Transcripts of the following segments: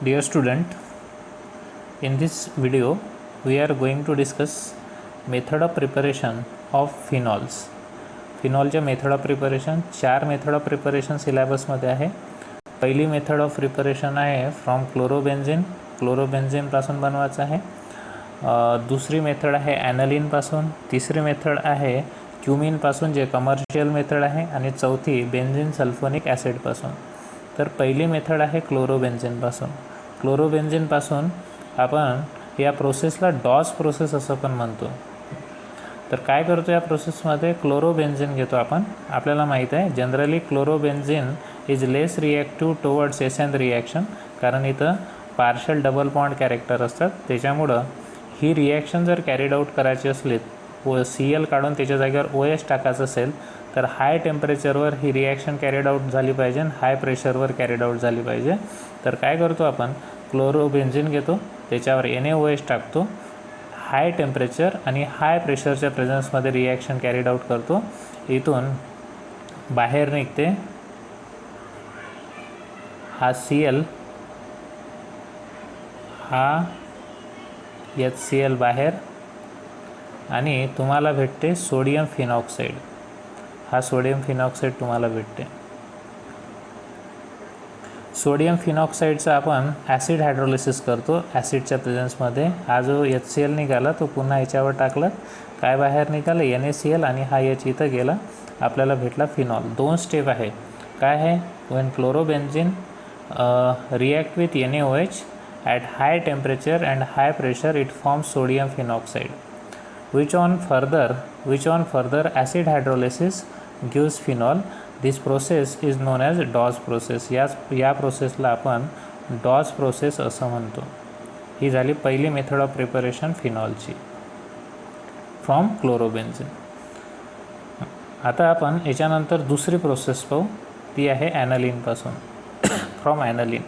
Dear student, in this video we are going to discuss method of preparation of phenols. फिनॉलच्या method of preparation 4 method of preparation सिलेबसमध्ये आहे. पहिली method of preparation आहे from क्लोरोबेन्झिनपासून बनवायचं आहे. दुसरी मेथड आहे ॲनलिनपासून. तिसरी मेथड आहे क्युमिनपासून जे कमर्शियल मेथड आहे. आणि चौथी बेन्झिन सल्फोनिक ॲसिडपासून. तर पहिली मेथड आहे क्लोरोबेन्झिनपासून. क्लोरोबेन्झिनपासून आपण या प्रोसेसला डॉस प्रोसेस असं पण म्हणतो. तर काय करतो या प्रोसेसमध्ये, क्लोरोबेन्झिन घेतो आपण. आपल्याला माहीत आहे generally chlorobenzene is less reactive towards SN reaction, कारण इथं पार्शल डबल बॉन्ड कॅरेक्टर असतात. त्याच्यामुळं ही रिॲक्शन जर कॅरीड आऊट करायची असली व CL काढून त्याच्या जागेवर OH टाकायचं असेल तर हाय टेम्परेचरवर ही रिॲक्शन कॅरीड आऊट झाली पाहिजे आणि हाय प्रेशरवर कॅरीड आऊट झाली पाहिजे. तर काय करतो आपण, क्लोरोबेन्झिन घेतो, त्याच्यावर NaOH टाकतो, हाय टेम्परेचर आणि हाय प्रेशरच्या प्रेझेन्समध्ये रिॲक्शन कॅरीड आऊट करतो. इथून बाहेर निघते हा CL, हा HCl बाहेर, आणि तुम्हाला भेटते सोडियम फिनॉक्साईड. हा सोडियम फिनॉक्साईड तुम्हाला भेटते. सोडियम फिनॉक्साईडचा आपण ॲसिड हायड्रोलिसिस करतो ॲसिडच्या प्रेझेन्समध्ये. हा जो HCl निघाला तो पुन्हा याच्यावर टाकला, काय बाहेर निघालं NaCl, आणि हा H इथं गेला, आपल्याला भेटला फिनॉल. 2 स्टेप आहे. काय आहे, when chlorobenzene react with NaOH at high temperature and high pressure it forms sodium phenoxide, which on further acid hydrolysis gives phenol. This process is known as DOS process. या प्रोसेसला आपण डॉस process असं म्हणतो. ही झाली पहिली method of preparation फिनॉलची from chlorobenzene. आता आपण याच्यानंतर दुसरी प्रोसेस पाहू, ती आहे ॲनलिनपासून. फ्रॉम ॲनलिन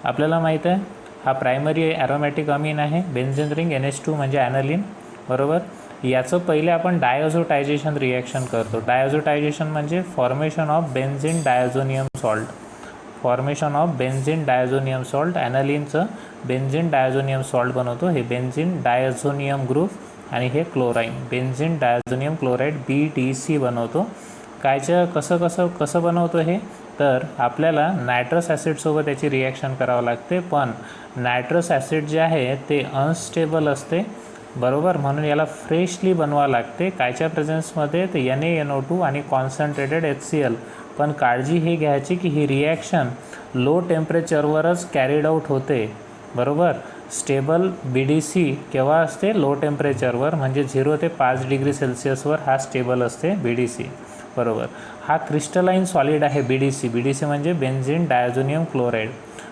आपल्याला माहीत आहे हा प्रायमरी ॲरोमॅटिक अमीन आहे. बेन्झिन रिंग NH2 म्हणजे ॲनलिन, बरोबर. याचं पहिले आपण डायझोटायझेशन रिॲक्शन करतो. डायझोटायझेशन म्हणजे formation of benzene diazonium salt. ॲनलिनचं बेन्झिन डायझोनियम सॉल्ट बनवतो. हे बेन्झिन डायझोनियम ग्रुप आणि हे chlorine benzene diazonium chloride BDC बनवतो. कसं बनवतो हे, तर आपल्याला नायट्रस ॲसिडसोबत याची रिॲक्शन करावं लागते. पण नायट्रस ॲसिड जे आहे ते अनस्टेबल असते, बरोबर. म्हणून याला फ्रेशली बनवावं लागते. कायच्या प्रेझेन्समध्ये, ते NaNO2 आणि कॉन्सन्ट्रेटेड HCl. पण काळजी ही घ्यायची की ही रिॲक्शन लो टेम्परेचरवरच कॅरीड आऊट होते, बरोबर. स्टेबल BDC केव्हा असते, लो टेम्परेचरवर, म्हणजे 0 ते 5 डिग्री सेल्सिअसवर हा स्टेबल असते BDC, बरोबर. हा क्रिस्टलाइन सॉलिड आहे BDC म्हणजे बेन्झिन डायझोनियम क्लोराईड,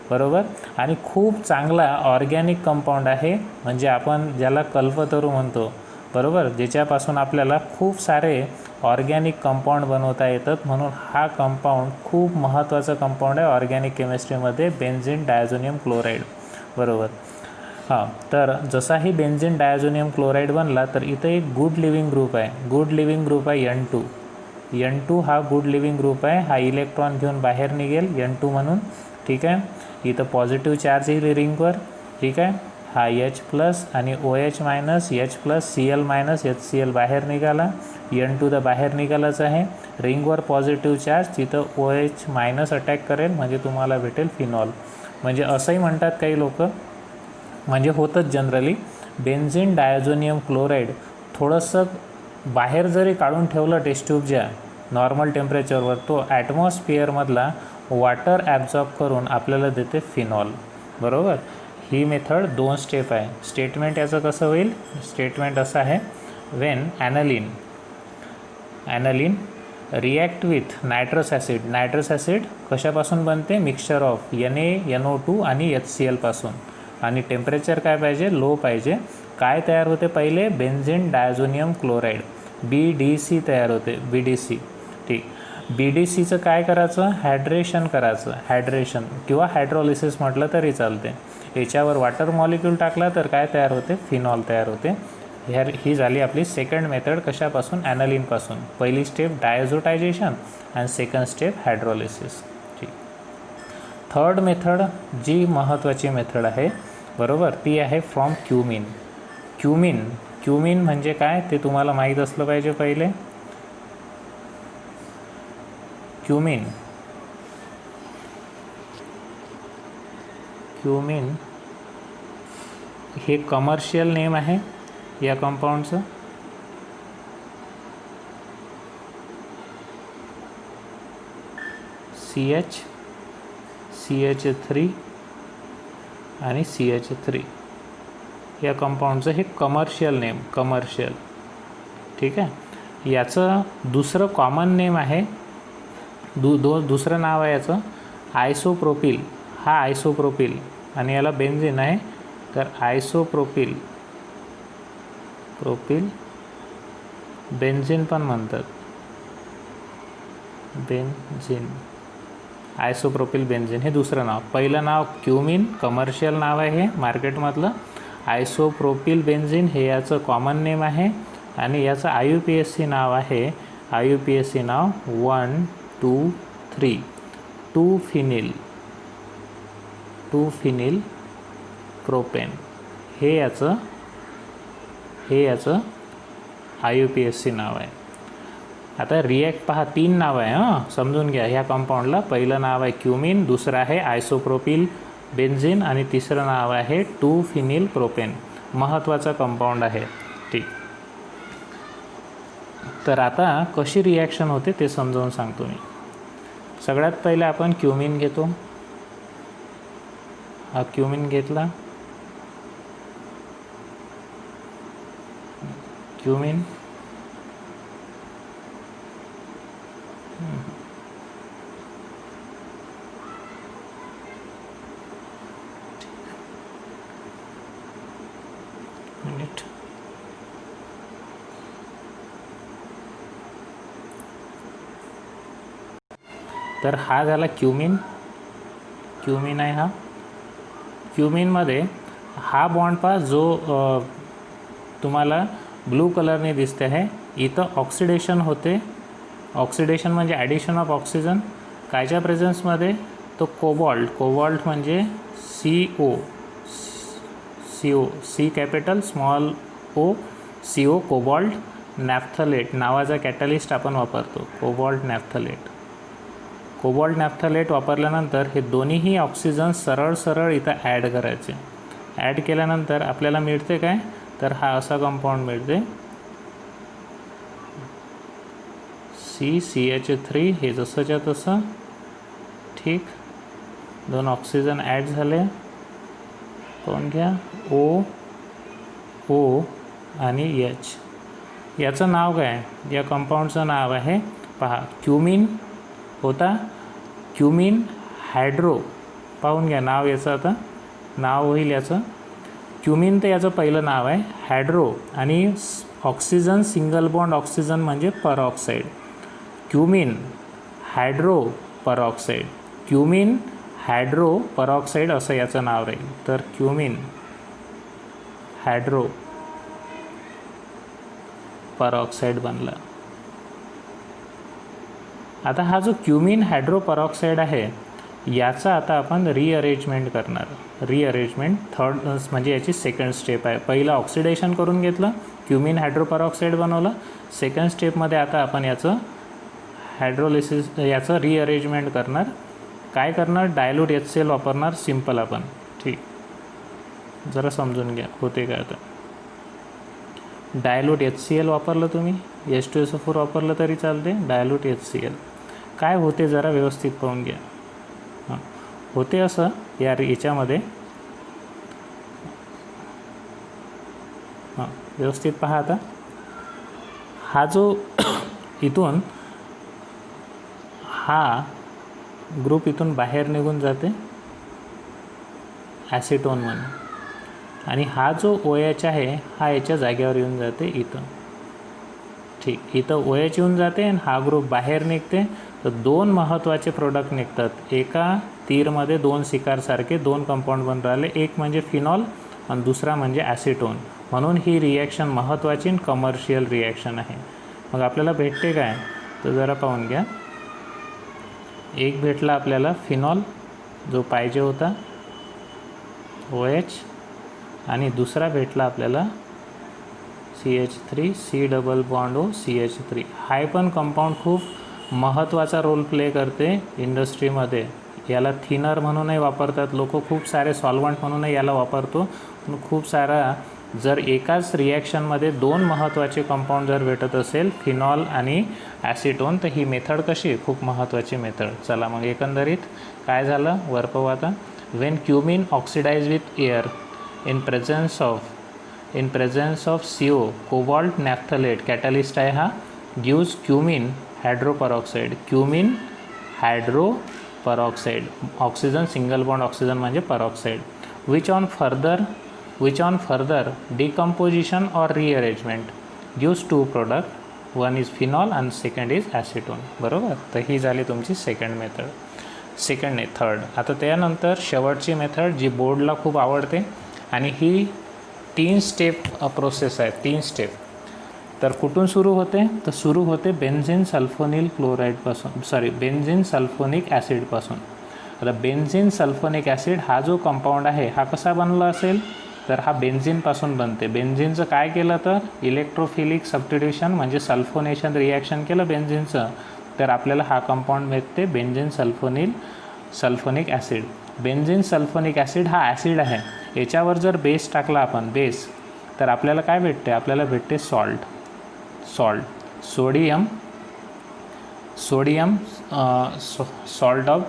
बरोबर. आणि खूप चांगला ऑर्गॅनिक कंपाऊंड आहे, म्हणजे आपण ज्याला कल्पतरू म्हणतो, बरोबर, ज्याच्यापासून आपल्याला खूप सारे ऑर्गॅनिक कंपाऊंड बनवता येतात. म्हणून हा कंपाऊंड खूप महत्त्वाचा कंपाऊंड आहे ऑर्गॅनिक केमिस्ट्रीमध्ये, बेन्झिन डायझोनियम क्लोराईड, बरोबर. तर जसाही बेन्झिन डायझोनियम क्लोराईड बनला तर इथं एक गुड लिव्हिंग ग्रुप आहे. N2 हा गुड लिव्हिंग ग्रुप आहे. हा इलेक्ट्रॉन घेऊन बाहेर निघेल N2 म्हणून, ठीक आहे. इथं पॉझिटिव्ह चार्ज येईल रिंगवर, ठीक आहे. हा H+ आणि OH- H+, Cl- HCl बाहेर निघाला. N2 तर बाहेर निघालाच आहे. रिंगवर पॉझिटिव्ह चार्ज, तिथं OH- अटॅक करेल, म्हणजे तुम्हाला भेटेल फिनॉल. म्हणजे असंही म्हणतात काही लोक, म्हणजे होतंच जनरली, बेन्झिन डायझोनियम क्लोराईड थोडंसं बाहेर जरी काढून ठेवलं टेस्ट ट्यूबच्या नॉर्मल टेम्परेचरवर, तो ॲटमॉस्फिअरमधला वॉटर ॲब्झॉर्ब करून आपल्याला देते फिनॉल, बरोबर. ही मेथड 2 स्टेप आहे. स्टेटमेंट याचं कसं होईल, स्टेटमेंट असं आहे, when aniline react with nitrous acid कशापासून बनते, मिक्सचर ऑफ NaNO2 आणि HCl पासून. आणि टेम्परेचर काय पाहिजे, लो पाहिजे. काय तयार होते पहिले, बेन्झिन डायझोनियम क्लोराईड BDC तयार होते, BDC, ठीक. BDCचं काय करायचं, हायड्रेशन किंवा हायड्रोलिसिस म्हटलं तरी चालते. याच्यावर वॉटर मॉलिक्यूल टाकला तर काय तयार होते, फिनॉल तयार होते. ही झाली आपली सेकंड मेथड. कशापासून, ॲनलिनपासून. पहिली स्टेप डायझोटायझेशन आणि सेकंड स्टेप हायड्रोलिसिस, ठीक. थर्ड मेथड जी महत्त्वाची मेथड आहे बरोबर, ती आहे फ्रॉम क्युमिन. क्युमिन म्हणजे काय ते तुम्हाला माहीत असलं पाहिजे पहिले. क्युमिन हे कमर्शियल नेम आहे या कंपाऊंडचं. CH3 आणि CH3 या कंपाऊंडचं हे कमर्शियल नेम, कमर्शियल. ठीक आहे. याचं दुसरं कॉमन नेम आहे, दुसरं नाव आहे याचं आयसोप्रोपिल. हा आयसोप्रोपिल आणि याला बेन्झिन आहे, तर आयसोप्रोपिल बेन्झिन पण म्हणतात. बेन्झिन, आयसोप्रोपिल बेन्झिन हे दुसरं नाव. पहिलं नाव क्युमिन कमर्शियल नाव आहे हे मार्केटमधलं. आयसोप्रोपिल बेन्झिन हे याचं कॉमन नेम आहे आणि याचं IUPAC नाव आहे, IUPAC नाव 1, 2, 3 2 फिनिल प्रोपेन हे याचं IUPAC नाव आहे. आता रिॲक्ट पहा, 3 नाव आहे समजून घ्या ह्या कंपाऊंडला. पहिलं नाव आहे क्युमिन, दुसरं आहे आयसोप्रोपिल बेन्झिन आणि तिसरं नाव आहे 2 फिनिल प्रोपेन. महत्त्वाचा कंपाऊंड आहे. ठीक. तर आता कशी रिॲक्शन होते ते समजावून सांगतो मी. सगळ्यात पहिले आपण क्युमिन घेतो. हा क्युमिन घेतला. Cumin minute. तर हा झाला क्युमिन आहे हा. क्युमिनमध्ये हा बॉन्ड पहा जो तुम्हाला ब्लू कलरने दिसते आहे, इथं ऑक्सिडेशन होते. ऑक्सिडेशन म्हणजे ॲडिशन ऑफ ऑक्सिजन. कायच्या प्रेझन्समध्ये? तो कोबाल्ट म्हणजे CO, C capital small O, CO cobalt naphthalate नावाचा कॅटलिस्ट आपण वापरतो. कोबाल्ट नॅफ्थलेट वापरल्यानंतर हे दोन्हीही ऑक्सिजन सरळ इथं ॲड करायचे. ॲड केल्यानंतर आपल्याला मिळते काय, तर हा असा कंपाऊंड मिळते CH3 हे जसंच्या तसं. ठीक. 2 ऑक्सिजन ॲड झाले. पाहून घ्या O आणि H. याचं नाव काय, या कंपाऊंडचं नाव आहे पहा, क्युमिन होता. Cumin hydro. पाहून घ्या नाव याचं, आता नाव होईल याचं. क्युमिन तर याचं पहिलं नाव आहे. हायड्रो आणि ऑक्सिजन सिंगल बॉन्ड ऑक्सिजन म्हणजे peroxide. Cumene hydro peroxide. Cumene hydro peroxide असं याचं नाव राहील. तर क्युमिन हायड्रो परऑक्साईड बनला. आता हा जो क्युमिन हायड्रो परऑक्साईड आहे याचा आता आपण रिअरेंजमेंट करणार. रिअरेंजमेंट थर्ड म्हणजे याची सेकंड स्टेप आहे. पहिलं ऑक्सिडेशन करून घेतलं, क्युमिन हायड्रो परऑक्साईड बनवलं. सेकंड स्टेपमध्ये आता आपण याचं हायड्रोलिसिस, याचं रिअरेंजमेंट करणार. काय करणार, डायल्यूट HCl वापरणार सिम्पल आपण. ठीक. जरा समजून घ्या होते काय. आता डायल्यूट HCl वापरलं तुम्ही, H2SO4 वापरलं तरी चालते. डायल्यूट HCl काय होते जरा व्यवस्थित पाहून घ्या. हां, होते असं याच्यामध्ये. हां, व्यवस्थित पहा. आता हा जो इथून हा ग्रुप इथून बाहेर निघून जाते ॲसिटोन म्हणून, आणि हा जो OH आहे हा याच्या जागेवर येऊन जाते इथं. ठीक. इथं OH येऊन जाते आणि हा ग्रुप बाहेर निघते. तर 2 महत्त्वाचे प्रोडक्ट निघतात. एका तीरमध्ये 2 शिकारसारखे 2 कंपाऊंड बनून राहिले. एक म्हणजे फिनॉल आणि दुसरा म्हणजे ॲसिटोन. म्हणून ही रिॲक्शन महत्त्वाची आणि कमर्शियल रिॲक्शन आहे. मग आपल्याला भेटते काय, तर जरा पाहून घ्या. एक भेटला आपल्याला फिनॉल, जो पाहिजे होता OH, आणि दुसरा भेटला आपल्याला CH3 C double bond O CH3. हा पण कंपाऊंड खूप महत्त्वाचा रोल प्ले करते इंडस्ट्रीमध्ये. याला थिनर म्हणूनही वापरतात लोक, खूप सारे सॉल्वंट म्हणूनही याला वापरतो. पण खूप सारा जर एकाच रिॲक्शनमध्ये दोन महत्त्वाचे कंपाऊंड जर भेटत असेल, फिनॉल आणि ॲसिटोन, तर ही मेथड कशी खूप महत्त्वाची मेथड. चला मग एकंदरीत काय झालं वर पाहू आता. When cumene oxidize with air in presence of CO, cobalt naphthalate catalyst आहे हा, gives cumene hydroperoxide. Cumene hydroperoxide, oxygen single bond oxygen म्हणजे peroxide. Which on further decomposition और rearrangement gives 2 product, one is phenol आणि second is acetone. बरोबर. तर ही झाली तुमची सेकंड मेथड. सेकंड नाही, थर्ड. आता त्यानंतर शेवटची मेथड जी बोर्डला खूप आवडते, आणि ही 3 स्टेप प्रोसेस आहे. 3 स्टेप. तर कुठून सुरू होते, तर सुरू होते बेन्झिन सल्फोनिक ॲसिडपासून. आता बेन्झिन सल्फोनिक ॲसिड हा जो कंपाऊंड आहे हा कसा बनला असेल, तर हा बेन्झिनपासून बनते. बेन्झिनचं काय केलं तर इलेक्ट्रोफिलिक सबस्टिट्यूशन म्हणजे सल्फोनेशन रिॲक्शन केलं बेन्झिनचं, तर आपल्याला हा कंपाऊंड मिळते benzene sulphonic acid. Benzene sulphonic acid हा ॲसिड आहे. याच्यावर जर बेस टाकला आपण, बेस, तर आपल्याला काय भेटते, आपल्याला भेटते salt. Salt of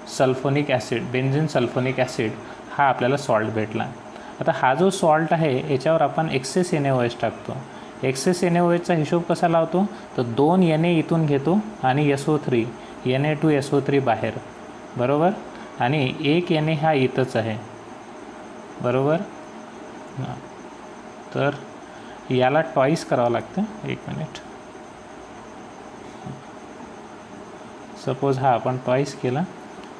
sulphonic acid, benzene sulphonic acid हा आपल्याला सॉल्ट भेटला. आता हा जो सॉल्ट आहे याच्यावर आपण एक्सेस NaOH टाकतो. एक्सेस NaOHचा हिशोब कसा लावतो, तर 2 Na इथून घेतो आणि SO3 Na2SO3 बाहेर. बरोबर. आणि 1 Na हा इथंच आहे. बरोबर. तर याला टॉईस करावं लागतं. 1 मिनिट. सपोज हा आपण टॉईस केला.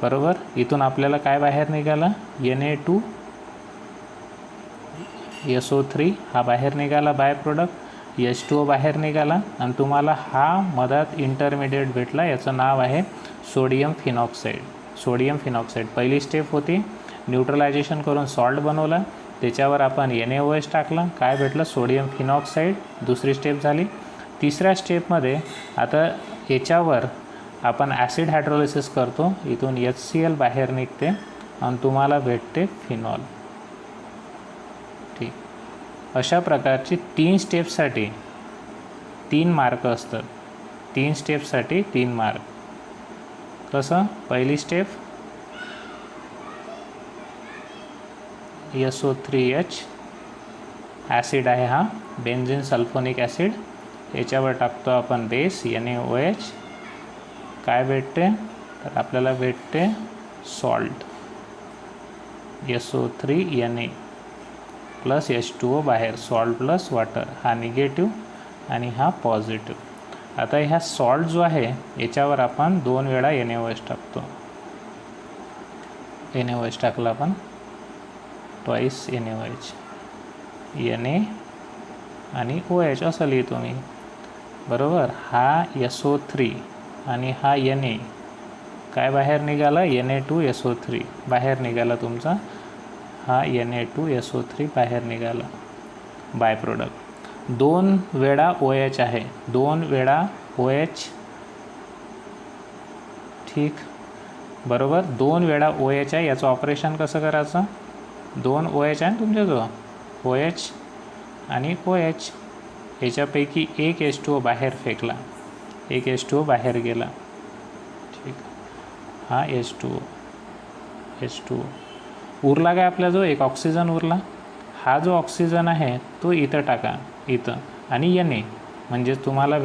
बरोबर. इथून आपल्याला काय बाहेर निघाला, Na2SO3 हा बाहेर निघाला बाय प्रोडक्ट, H2O बाहेर निघाला, आणि तुम्हाला हा मधात इंटरमिडिएट भेटला. याचं नाव आहे सोडियम फिनॉक्साईड. पहिली स्टेप होती, न्यूट्रलायझेशन करून सॉल्ट बनवला, त्याच्यावर आपण NaOH टाकला, काय भेटलं, सोडियम फिनॉक्साईड. दुसरी स्टेप झाली. तिसऱ्या स्टेपमध्ये आता याच्यावर आपण ॲसिड हायड्रोलिसिस करतो, इथून HCl बाहेर निघते आणि तुम्हाला भेटते फिनॉल. ठीक. अशा प्रकारची 3 स्टेपसाठी 3 मार्क असतात. 3 स्टेपसाठी 3 मार्क. कसं, पहिली स्टेप SO3H ॲसिड आहे हा, बेन्झिन सल्फोनिक ॲसिड. याच्यावर टाकतो आपण बेस NaOH. काय भेटते, तर आपल्याला भेटते सॉल्ट SO3Na प्लस H2O बाहेर, सॉल्ट प्लस वॉटर, हा निगेटिव्ह आणि हा पॉझिटिव्ह. आता ह्या सॉल्ट जो आहे याच्यावर आपण 2 वेळा NaOH टाकतो. NaOH टाकला आपण ट्वाईस NaOH, Na आणि OH असं लिहितो मी. बरोबर. हा SO3 आणि हा Na काय बाहेर निघाला, Na2SO3 बाहेर निघाला तुमचा, हा Na2SO3 बाहेर निघाला बाय प्रोडक्ट. 2 वेळा OH आहे, 2 वेळा OH. ठीक. बरोबर. 2 वेळा OH आहे. याचं ऑपरेशन कसं करायचं, 2 OH आहे तुमच्याजवळ, OH आणि OH. याच्यापैकी एक H2O बाहेर फेकला, एक H2O बाहेर गेला. ठीक. हा H2O उरला काय आपल्याजवळ, एक ऑक्सिजन उरला. हा जो ऑक्सिजन आहे तो इथं टाका, इथं, आणि Na म्हणजे तुम्हाला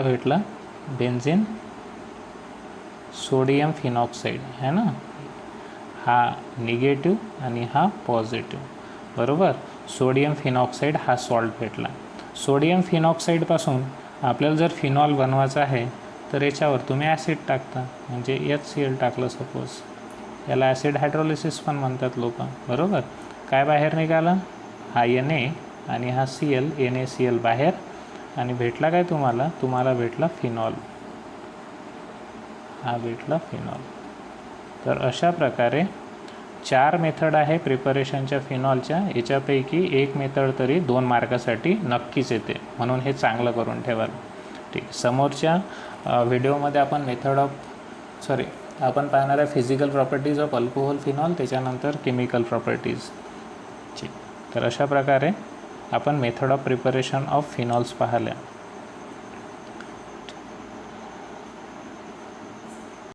भेटला बेन्झिन सोडियम फिनॉक्साईड है ना. हा निगेटिव्ह आणि हा पॉझिटिव्ह. बरोबर. सोडियम फिनॉक्साईड हा सॉल्ट भेटला. सोडियम फिनॉक्साईडपासून आपल्याला जर फिनॉल बनवायचं आहे तर याच्यावर तुम्ही ॲसिड टाकता, म्हणजे HCl टाकलं सपोज. याला ॲसिड हायड्रोलिसिस पण म्हणतात लोक. बरोबर. काय बाहेर निघाला, हा Na आणि हा Cl, NaCl बाहेर, आणि भेटला काय तुम्हाला भेटला फिनॉल. हा भेटला फिनॉल. तर अशा प्रकारे 4 मेथड आहे प्रिपरेशनच्या फिनॉलच्या. याच्यापैकी एक मेथड तरी 2 मार्कासाठी नक्कीच येते, म्हणून हे चांगलं करून ठेवाल. ठीक. समोरच्या व्हिडिओमध्ये आपण पाहणार आहे physical properties of alcohol phenol, त्याच्यानंतर केमिकल प्रॉपर्टीज. ठीक. तर अशा प्रकारे आपण method of preparation of phenols पाहिल्या.